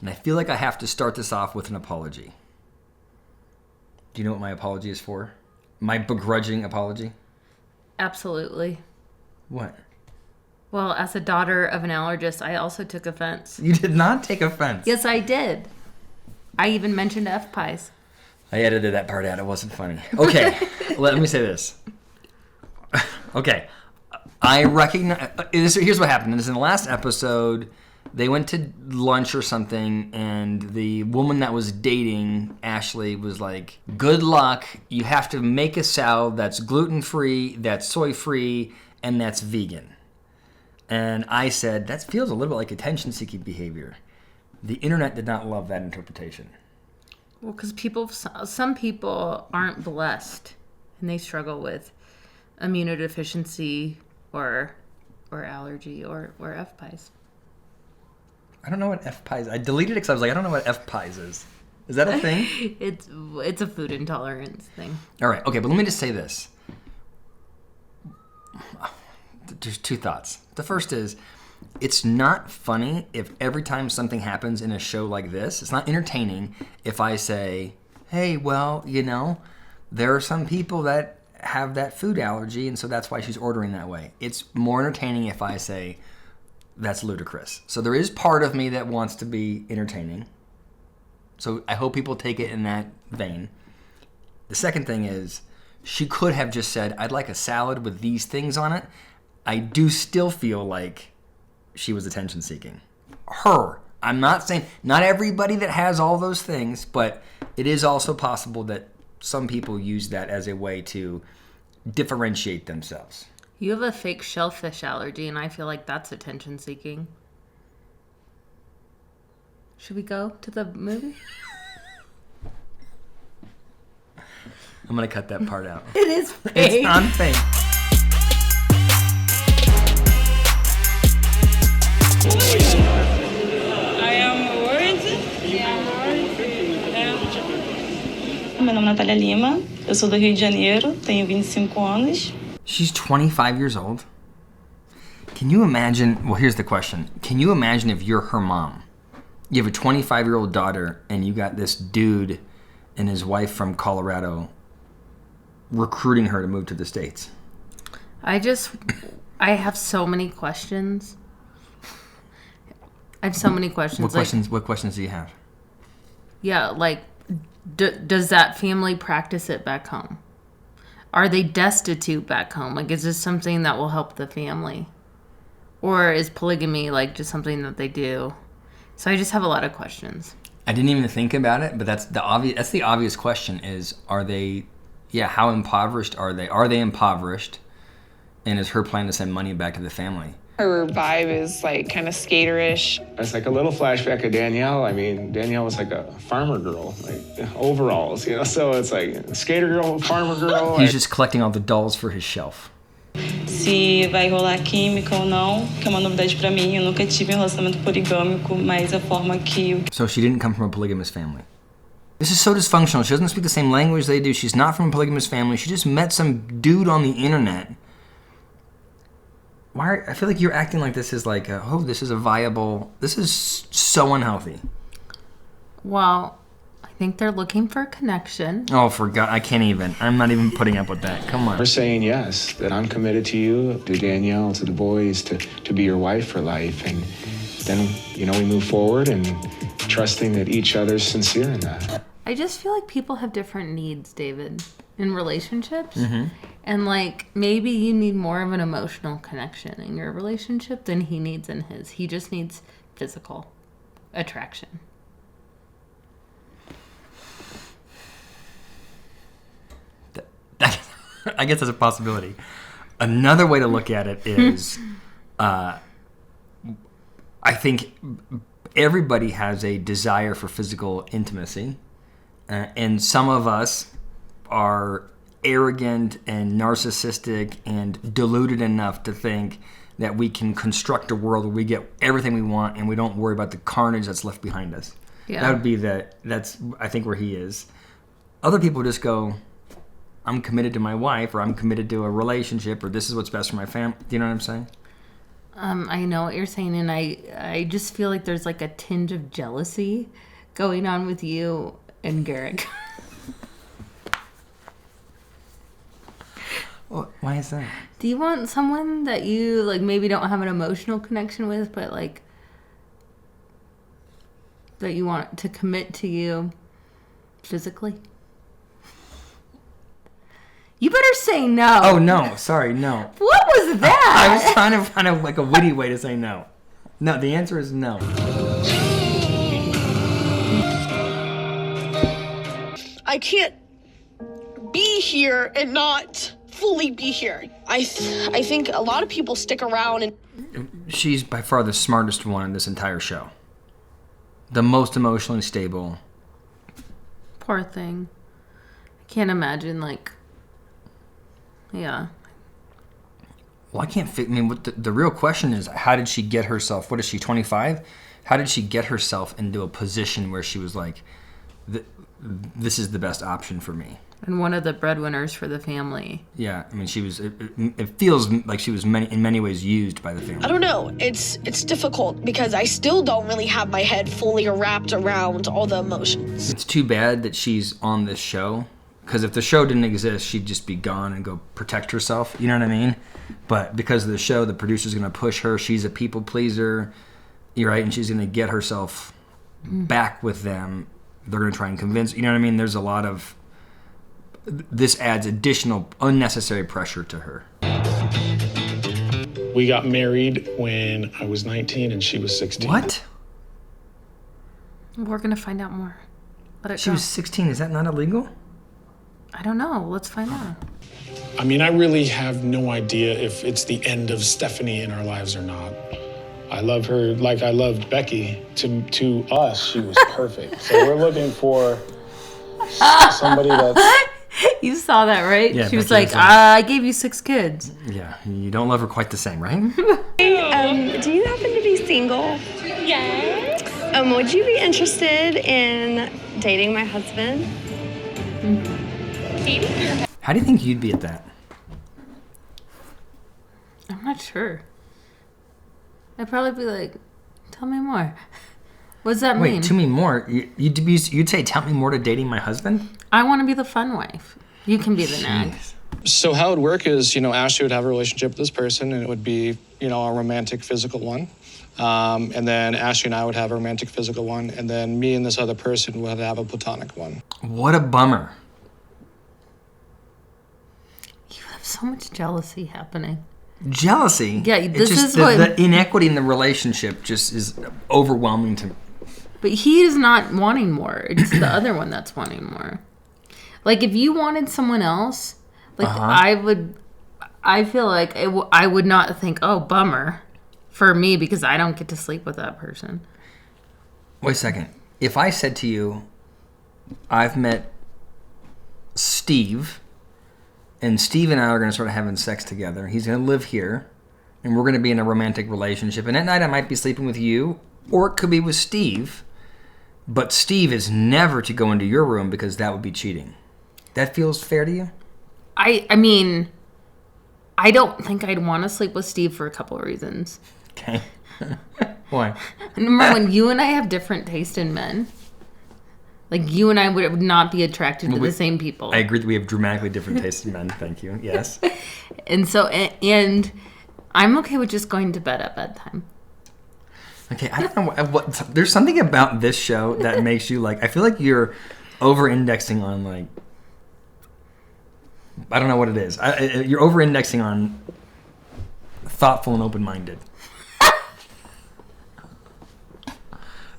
And I feel like I have to start this off with an apology. Do you know what my apology is for? My begrudging apology? Absolutely. What? Well, as a daughter of an allergist, I also took offense. You did not take offense. Yes, I did. I even mentioned F-pies. I edited that part out. It wasn't funny. Okay, let me say this. Okay, I recognize... Here's what happened. In the last episode, they went to lunch or something, and the woman that was dating Ashley was like, good luck. You have to make a salad that's gluten-free, that's soy-free, and that's vegan. And I said, that feels a little bit like attention-seeking behavior. The internet did not love that interpretation. Well, because some people aren't blessed, and they struggle with immunodeficiency or allergy or F-pies. I don't know what F-pies... I deleted it because I was like, I don't know what F-pies is. Is that a thing? It's a food intolerance thing. All right, okay, but let me just say this. There's two thoughts. The first is, it's not funny if every time something happens in a show like this, it's not entertaining if I say, hey, well, there are some people that have that food allergy, and so that's why she's ordering that way. It's more entertaining if I say, that's ludicrous. So there is part of me that wants to be entertaining. So I hope people take it in that vein. The second thing is, she could have just said, I'd like a salad with these things on it. I do still feel like she was attention seeking. Her. I'm not saying, not everybody that has all those things, but it is also possible that some people use that as a way to differentiate themselves. You have a fake shellfish allergy, and I feel like that's attention seeking. Should we go to the movie? I'm going to cut that part out. It is fake. It's not fake. I am worried. Meu nome é Natália Lima, eu sou do Rio de Janeiro, tenho 25 anos. She's 25 years old? Can you imagine, well, here's the question. Can you imagine if you're her mom? You have a 25-year-old daughter, and you got this dude and his wife from Colorado recruiting her to move to the States? I have so many questions. I have so many questions. What questions do you have? Yeah, like, does that family practice it back home? Are they destitute back home? Like, is this something that will help the family? Or is polygamy, like, just something that they do? So I just have a lot of questions. I didn't even think about it, but that's the obvious question is, how impoverished are they? Are they impoverished? And is her plan to send money back to the family? Her vibe is like kind of skaterish. It's like a little flashback of Danielle. I mean, Danielle was like a farmer girl, like overalls, so it's like skater girl, farmer girl. He's just collecting all the dolls for his shelf. Se vai rolar química ou não, que é uma novidade pra mim. Eu nunca tive um relacionamento poligâmico, mas a forma que... So she didn't come from a polygamous family. This is so dysfunctional. She doesn't speak the same language they do. She's not from a polygamous family. She just met some dude on the internet. I feel like you're acting like this is like, this is so unhealthy. Well, I think they're looking for a connection. Oh, for God, I can't even. I'm not even putting up with that. Come on. We're saying yes, that I'm committed to you, to Danielle, to the boys, to be your wife for life. And then, we move forward and trusting that each other's sincere in that. I just feel like people have different needs, David, in relationships. Mm-hmm. And, like, maybe you need more of an emotional connection in your relationship than he needs in his. He just needs physical attraction. I guess that's a possibility. Another way to look at it is, I think everybody has a desire for physical intimacy. And some of us are arrogant and narcissistic and deluded enough to think that we can construct a world where we get everything we want and we don't worry about the carnage that's left behind us. Yeah. That would be that's I think where he is. Other people just go, I'm committed to my wife, or I'm committed to a relationship, or this is what's best for my family. Do you know what I'm saying? I know what you're saying, and I just feel like there's like a tinge of jealousy going on with you and Garrick. Why is that? Do you want someone that you like maybe don't have an emotional connection with, but like that you want to commit to you physically? You better say no. Oh, no. Sorry, no. What was that? I was trying to find like a witty way to say no. No, the answer is no. I can't be here and not fully be here. I think a lot of people stick around and... She's by far the smartest one in this entire show. The most emotionally stable. Poor thing. I can't imagine, like... Yeah. Well, I can't I mean, what the real question is, how did she get herself... What is she, 25? How did she get herself into a position where she was like, this is the best option for me? And one of the breadwinners for the family. Yeah, I mean, she was. It feels like she was in many ways used by the family. I don't know. It's difficult because I still don't really have my head fully wrapped around all the emotions. It's too bad that she's on this show, because if the show didn't exist, she'd just be gone and go protect herself. You know what I mean? But because of the show, the producer's going to push her. She's a people pleaser, you're right, and she's going to get herself back with them. They're going to try and convince. You know what I mean? There's a lot of. This adds additional unnecessary pressure to her. We got married when I was 19 and she was 16. What? We're going to find out more. Let it She go. was 16. Is that not illegal? I don't know. Let's find out. I mean, I really have no idea if it's the end of Stephanie in our lives or not. I love her like I loved Becky. To us, she was perfect. So we're looking for somebody that's... You saw that, right? Yeah, she was Becky like, was I gave you 6 kids. Yeah, you don't love her quite the same, right? Do you happen to be single? Yes. Would you be interested in dating my husband? How do you think you'd be at that? I'm not sure. I'd probably be like, tell me more. What does that mean? Wait, tell me more. You'd say, tell me more to dating my husband? I want to be the fun wife. You can be the nag. So how it would work is, Ashley would have a relationship with this person, and it would be, a romantic, physical one. And then Ashley and I would have a romantic, physical one, and then me and this other person would have a platonic one. What a bummer. You have so much jealousy happening. Jealousy? Yeah, this is the inequity in the relationship just is overwhelming to me. But he is not wanting more. It's the other one that's wanting more. Like, if you wanted someone else, like, I feel like I would not think, oh, bummer for me because I don't get to sleep with that person. Wait a second. If I said to you, I've met Steve, and Steve and I are going to start having sex together. He's going to live here, and we're going to be in a romantic relationship. And at night I might be sleeping with you, or it could be with Steve. But Steve is never to go into your room because that would be cheating. That feels fair to you? I mean, I don't think I'd want to sleep with Steve for a couple of reasons. Okay. Why? Remember when you and I have different taste in men? Like, you and I would not be attracted to the same people. I agree that we have dramatically different tastes in men. Thank you. Yes. And so, and I'm okay with just going to bed at bedtime. Okay, I don't know what there's something about this show that makes you like, I feel like you're over-indexing on like, I don't know what it is. You're over-indexing on thoughtful and open-minded.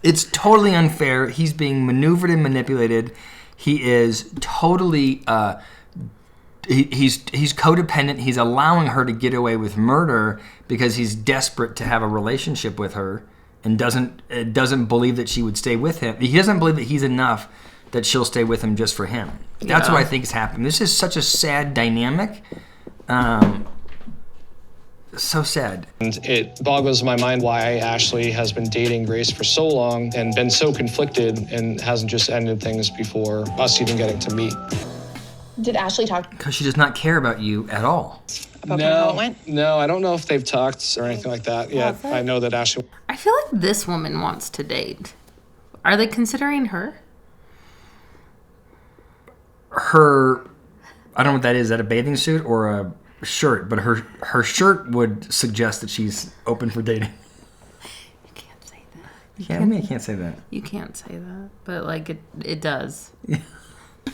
It's totally unfair. He's being maneuvered and manipulated. He is totally, he's codependent. He's allowing her to get away with murder because he's desperate to have a relationship with her and doesn't believe that she would stay with him. He doesn't believe that he's enough that she'll stay with him just for him. That's what I think is happening. This is such a sad dynamic. So sad. And it boggles my mind why Ashley has been dating Grace for so long and been so conflicted and hasn't just ended things before us even getting to meet. Did Ashley talk? Because she does not care about you at all. about kind of how it went? No, I don't know if they've talked or anything like that yet. I know that Ashley... I feel like this woman wants to date. Are they considering her? I don't know what that is. Is that a bathing suit or a shirt? But her shirt would suggest that she's open for dating. You can't say that. I can't say that. You can't say that, but like it does.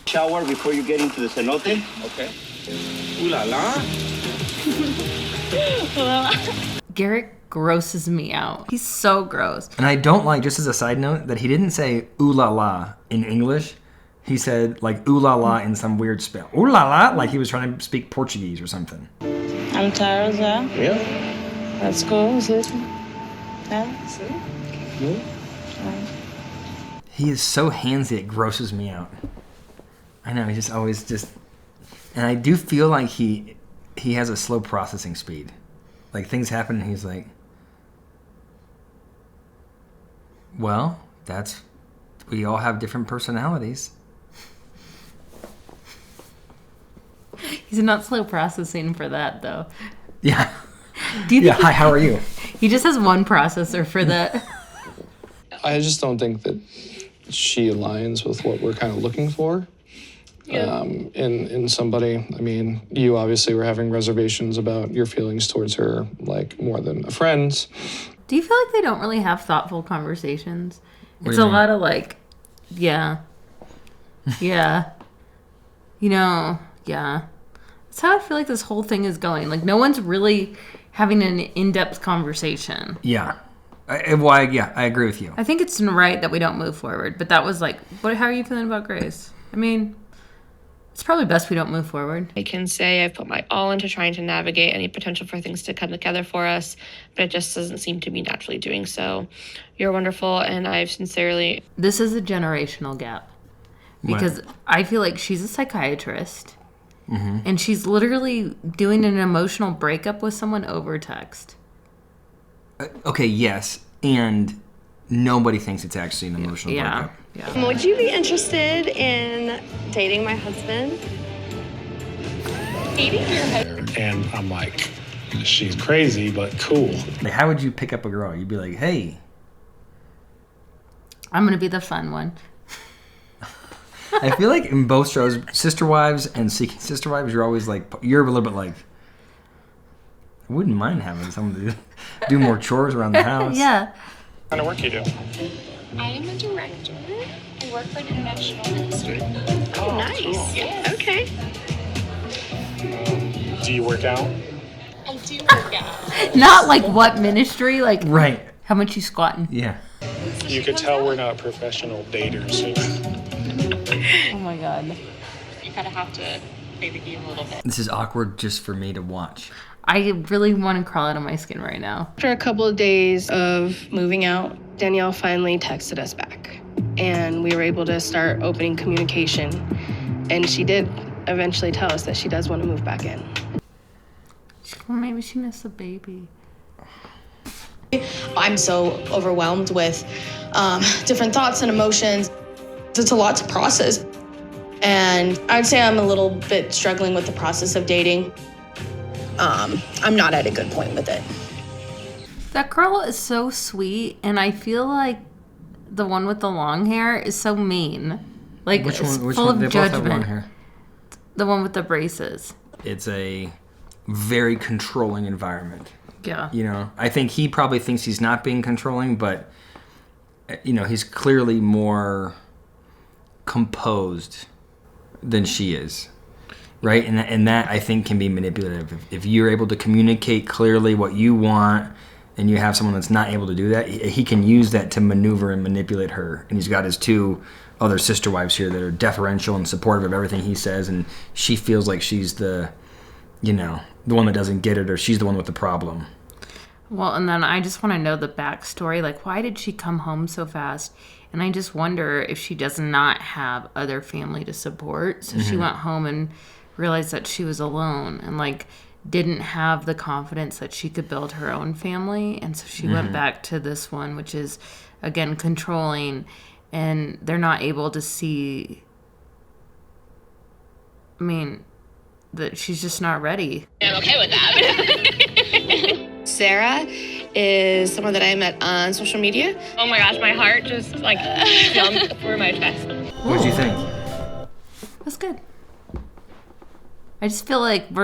Shower before you get into the cenote. Okay. Ooh la la. Garrett grosses me out. He's so gross. And I don't like, just as a side note, that he didn't say ooh la la in English. He said like ooh la la in some weird spell. Ooh la la, like he was trying to speak Portuguese or something. I'm tired, yeah. Yeah. Let's go. Yeah. He is so handsy, it grosses me out. I know, he just always just... And I do feel like he has a slow processing speed. Like, things happen and he's like... Well, we all have different personalities. He's not slow processing for that, though. Yeah. Do you think hi, how are you? He just has one processor for that. I just don't think that she aligns with what we're kind of looking for in somebody. I mean, you obviously were having reservations about your feelings towards her, like more than a friend. Do you feel like they don't really have thoughtful conversations? It's do a you lot of like, yeah, yeah, yeah. That's how I feel like this whole thing is going. Like, no one's really having an in-depth conversation. Yeah. I agree with you. I think it's right that we don't move forward. But that was like, how are you feeling about Grace? I mean, it's probably best we don't move forward. I can say I've put my all into trying to navigate any potential for things to come together for us, but it just doesn't seem to be naturally doing so. You're wonderful, and I've sincerely... This is a generational gap. Because I feel like she's a psychiatrist, and she's literally doing an emotional breakup with someone over text. Okay, yes, and nobody thinks it's actually an emotional breakup. Yeah. Would you be interested in dating my husband? Dating your husband? And I'm like, she's crazy, but cool. Like, how would you pick up a girl? You'd be like, hey. I'm going to be the fun one. I feel like in both shows, Sister Wives and Seeking Sister Wives, you're always like, you're a little bit like, I wouldn't mind having someone to do more chores around the house. Yeah. What kind of work you do? I am a director. I work for an international ministry. Oh, nice. Yeah. Okay. Do you work out? I do work out. Not like what ministry, like Right. how much you squatting. Yeah. You could tell we're not professional daters. Oh my God. You kind of have to play the game a little bit. This is awkward just for me to watch. I really want to crawl out of my skin right now. After a couple of days of moving out, Danielle finally texted us back, and we were able to start opening communication. And she did eventually tell us that she does want to move back in. Well, maybe she missed the baby. I'm so overwhelmed with different thoughts and emotions. It's a lot to process. And I'd say I'm a little bit struggling with the process of dating. I'm not at a good point with it. That girl is so sweet, and I feel like the one with the long hair is so mean. Like, Which it's one? full of They both judgment. have long hair. The one with the braces. It's a very controlling environment. Yeah. You know, I think he probably thinks he's not being controlling, but, you know, he's clearly more composed than she is. Right? And that, I think, can be manipulative. If you're able to communicate clearly what you want and you have someone that's not able to do that, he can use that to maneuver and manipulate her. And he's got his two other sister wives here that are deferential and supportive of everything he says, and she feels like she's the, you know, the one that doesn't get it, or she's the one with the problem. Well, and then I just want to know the backstory. Like, why did she come home so fast? And I just wonder if she does not have other family to support. So she went home and realized that she was alone and, like, didn't have the confidence that she could build her own family. And so she went back to this one, which is, again, controlling. And they're not able to see... I mean, that she's just not ready. I'm okay with that. Sarah is someone that I met on social media. Oh my gosh, my heart just like jumped through my chest. What did you think? That's good. I just feel like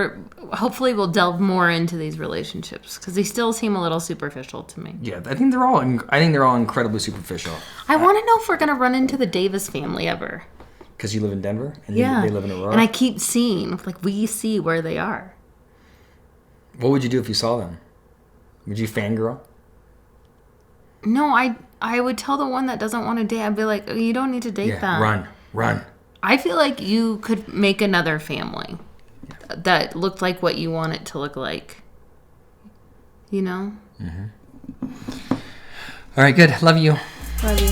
hopefully we'll delve more into these relationships because they still seem a little superficial to me. Yeah, I think they're all incredibly superficial. I want to know if we're gonna run into the Davis family ever. Because you live in Denver and yeah, they live in Aurora. And I keep seeing, like, we see where they are. What would you do if you saw them? Would you fangirl? No, I would tell the one that doesn't want to date. I'd be like, oh, you don't need to date them. Run. I feel like you could make another family that looked like what you want it to look like. You know? Mm-hmm. All right, good. Love you. Love you.